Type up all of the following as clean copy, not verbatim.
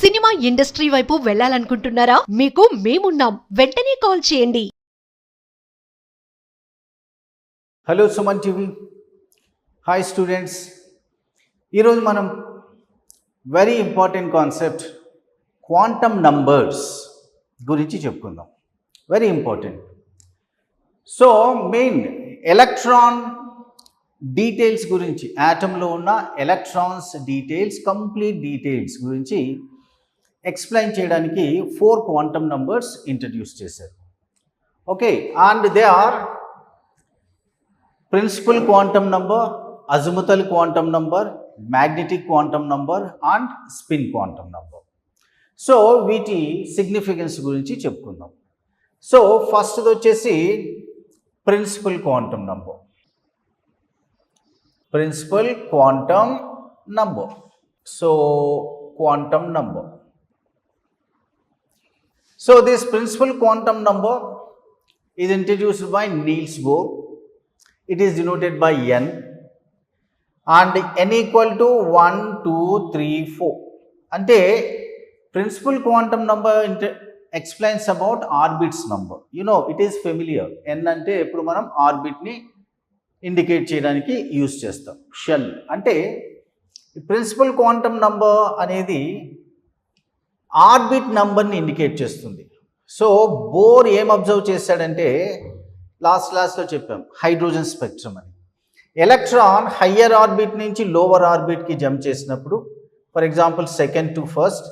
Cinema industry వైపు వెళ్ళాలనుకుంటున్నారా? మీకు మేమున్నాం. వెంటనే కాల్ చేయండి. Hello Suman TV. Hi students. ఈరోజు మనం very important concept quantum numbers గురించి చెప్పుకుందాం. Very important. So main electron details గురించి, యాటంలో ఉన్న ఎలక్ట్రాన్స్ డీటెయిల్స్, కంప్లీట్ డీటెయిల్స్ గురించి ఎక్స్ప్లెయిన్ చేయడానికి 4 క్వాంటమ్ నంబర్స్ ఇంట్రడ్యూస్ చేశారు. Okay, and they are principal quantum number, azimuthal quantum number, magnetic quantum number and spin quantum number. So వీటి significance గురించి చెప్పుకుందాం. So first వచ్చేసి principal quantum number. Principal quantum number. So quantum number. So this principal quantum number is introduced by Niels Bohr. It is denoted by n and n equal to 1, 2, 3, 4. Ante principal quantum number explains about orbits number. You know, it is familiar. n ante eppudu manam orbit ni indicate చేయడానికి use చేస్తాం. Shell అంటే principal quantum number అనేది orbit నంబర్ని indicate చేస్తుంది. So Bohr ఏం observe చేశాడంటే, last క్లాస్లో చెప్పాం, హైడ్రోజన్ స్పెక్ట్రమ్ అని. ఎలక్ట్రాన్ హయ్యర్ ఆర్బిట్ నుంచి లోవర్ ఆర్బిట్కి జంప్ చేసినప్పుడు, for example second to first,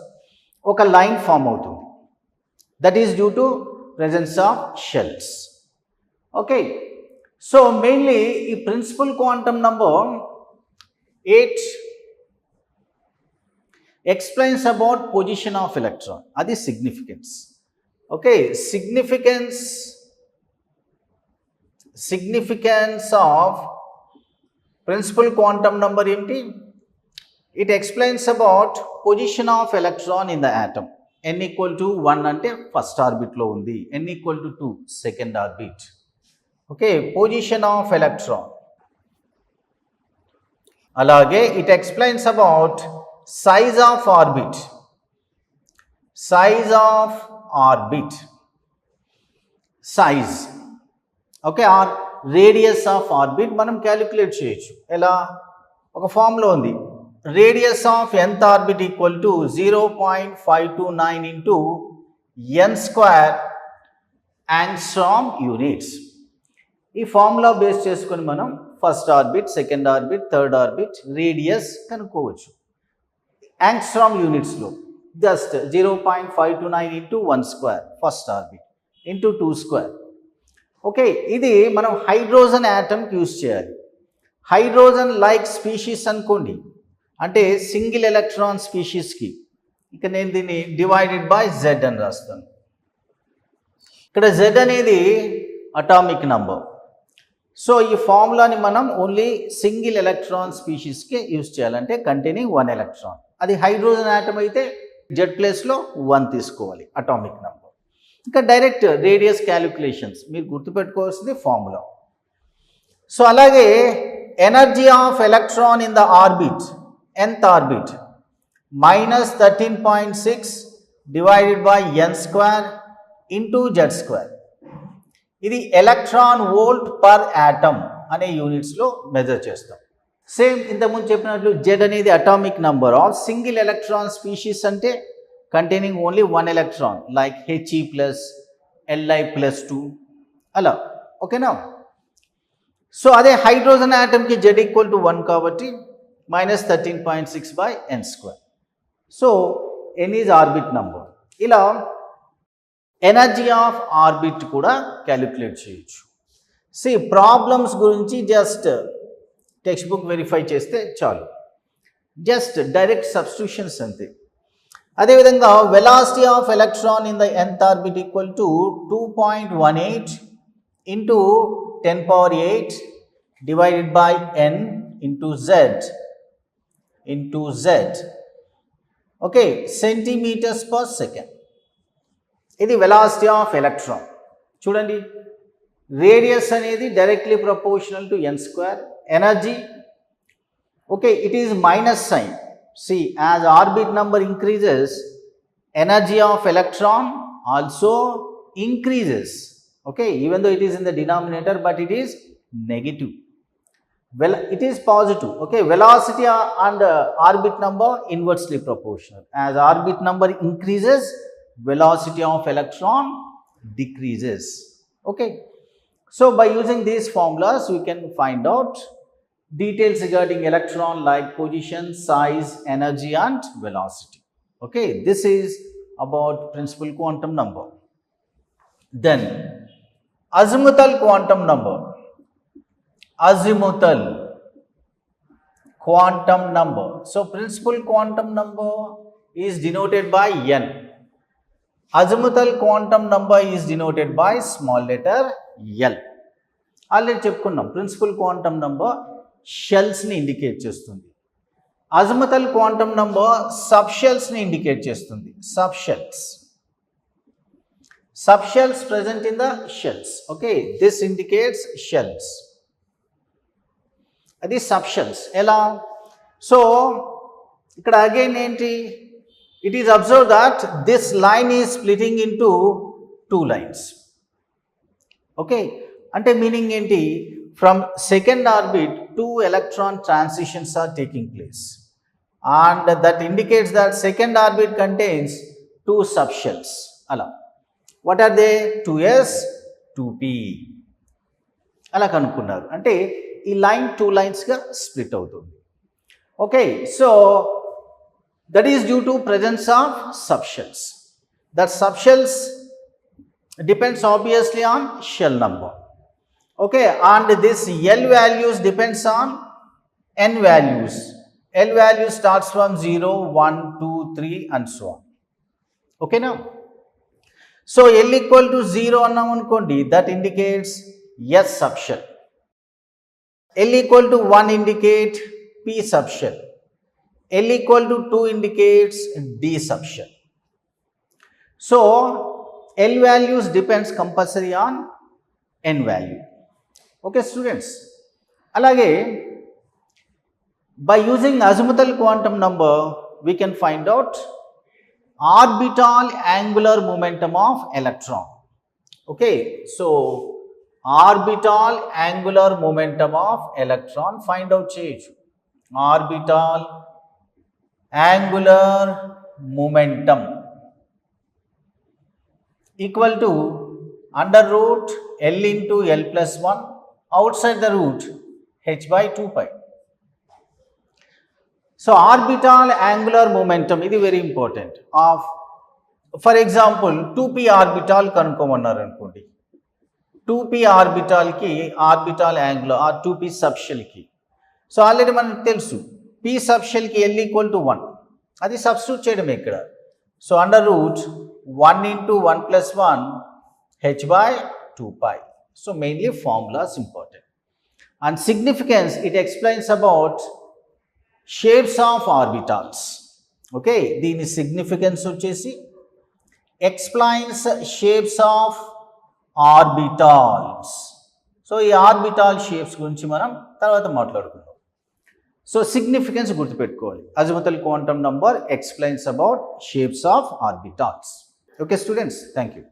ఒక లైన్ ఫామ్ అవుతుంది. That is due to presence of shells. Okay, so mainly ఈ principal quantum number 8 explains about position of electron. అది significance. Okay, significance of principal quantum number ఏమిటి? It explains about position of electron in the atom. n equal to 1 అంటే first ఆర్బిట్లో ఉంది, n equal to 2 second orbit. Okay, position of electron. అలాగే it explains about size of orbit. Size okay, or radius of orbit మనం calculate చేయొచ్చు. ఎలా? ఒక ఫామ్లో ఉంది. Radius of nth orbit equal to 0.529 into n² angstrom units. ఈ formula base చేసుకొని మనం first orbit, second orbit, third orbit radius కనుక్కోవచ్చు. యాంగ్స్ట్రామ్ యూనిట్స్లో just 0.529 into 1² first orbit into 2². Okay, ఇది మనం హైడ్రోజన్ యాటమ్కి యూజ్ చేయాలి. హైడ్రోజన్ లైక్ స్పీషీస్ అనుకోండి, అంటే సింగిల్ ఎలక్ట్రాన్ స్పీషీస్కి ఇక నేను దీన్ని డివైడెడ్ బై Z అని రాస్తాను. ఇక్కడ Z అనేది అటామిక్ నంబర్. సో ఈ ఫార్ములాని మనం ఓన్లీ సింగిల్ ఎలక్ట్రాన్ స్పీషీస్కి యూజ్ చేయాలంటే కంటైనింగ్ 1 ఎలక్ట్రాన్. అది హైడ్రోజన్ ఆటమ్ అయితే Z ప్లేస్లో 1 తీసుకోవాలి, అటామిక్ నంబర్. ఇంకా డైరెక్ట్ రేడియస్ క్యాలిక్యులేషన్స్ మీరు గుర్తుపెట్టుకోవాల్సింది ఫార్ములా. సో అలాగే energy of electron in the orbit, nth orbit, -13.6 divided by n² into Z². ఇది ఎలక్ట్రాన్ వోల్ట్ పర్ యాటమ్ అనే యూనిట్స్లో మెజర్ చేస్తాం. సేమ్ ఇంతకుముందు చెప్పినట్లు Z అనేది atomic number of single electron species అంటే containing only 1 electron like He+, Li+2 అలా. ఓకేనా? So అదే హైడ్రోజన్ యాటమ్కి Z ఈక్వల్ టు 1 కాబట్టి -13.6 by n². So n is orbit number. ఇలా ఎనర్జీ ఆఫ్ ఆర్బిట్ కూడా క్యాలిక్యులేట్ చేయొచ్చు. ప్రాబ్లమ్స్ గురించి జస్ట్ టెక్స్ట్ బుక్ వెరిఫై చేస్తే చాలు, జస్ట్ డైరెక్ట్ సబ్స్టిట్యూషన్స్ అంతే. అదేవిధంగా velocity of electron in the nth orbit equal to 2.18 into 10⁸ divided by n into Z. Okay, centimetres per second. ఇది velocity of electron. చూడండి, radius అనేది directly proportional to n². Energy, okay, it is minus sign. See, as orbit number increases, energy of electron also increases. Okay, even though it is in the denominator, but it is negative. Well, it is positive. Okay, velocity and orbit number inversely proportional. As orbit number increases, velocity of electron decreases. Okay, so by using these formulas, we can find out details regarding electron like position, size, energy and velocity. Okay, this is about principal quantum number. Then azimuthal quantum number. Azimuthal quantum number. So principal quantum number is denoted by n. Azimuthal quantum number is denoted by small letter l. Already చెప్పుకున్నాం, principal quantum number షెల్స్ని indicate చేస్తుంది. అజిముథల్ quantum number sub షెల్స్ని indicate చేస్తుంది. Sub shells present in the shells. Okay, this indicates shells. అది sub shells. ఎలా? So ఇక్కడ again ఏంటి, it is observe that this line is splitting in to 2 lines. Okay, అంటే meaning ఏంటి, from second orbit 2 electron transitions are taking place, and that indicates that second orbit contains 2 subshells. అలా what are they? 2s 2p అలా కనుక్కున్నారు. అంటే ఈ line 2 lines-గా split అవుతుంది. Okay, so that is due to presence of subshells. That subshells depends obviously on shell number. Okay, and this L values depends on N values. L value starts from 0, 1, 2, 3 and so on. Okay now? So L equal to 0 annam anukondi, that indicates S subshell. L equal to 1 indicate P subshell. L equal to 2 indicates D subshell. So L values depends compulsory on N value. Okay students, alage by using azimuthal quantum number we can find out orbital angular momentum of electron. Okay, so orbital angular momentum of electron find out cheyochu. Orbital angular momentum equal to under root L into L plus 1, outside the root h by 2 pi. So orbital angular momentum ఇది very important of, for example 2p orbital కనుక్కోమన్నారు అనుకోండి, 2p orbital కి orbital angular or 2p subshell కి, so already మనకు తెలుసు p subshell కి L equal to 1, అది substitute చేయడం ఇక్కడ. So under root 1 into 1 plus 1 h by 2 pi. So mainly formulas important. And significance, it explains about shapes of orbitals. Okay, దీని significance వచ్చేసి explains shapes of orbitals. So ఈ orbital shapes గురించి మనం తర్వాత మాట్లాడుకుందాం. సో సిగ్నిఫికెన్స్ గుర్తుపెట్టుకోవాలి. Azimuthal quantum number explains about shapes of orbitals. Okay students, thank you.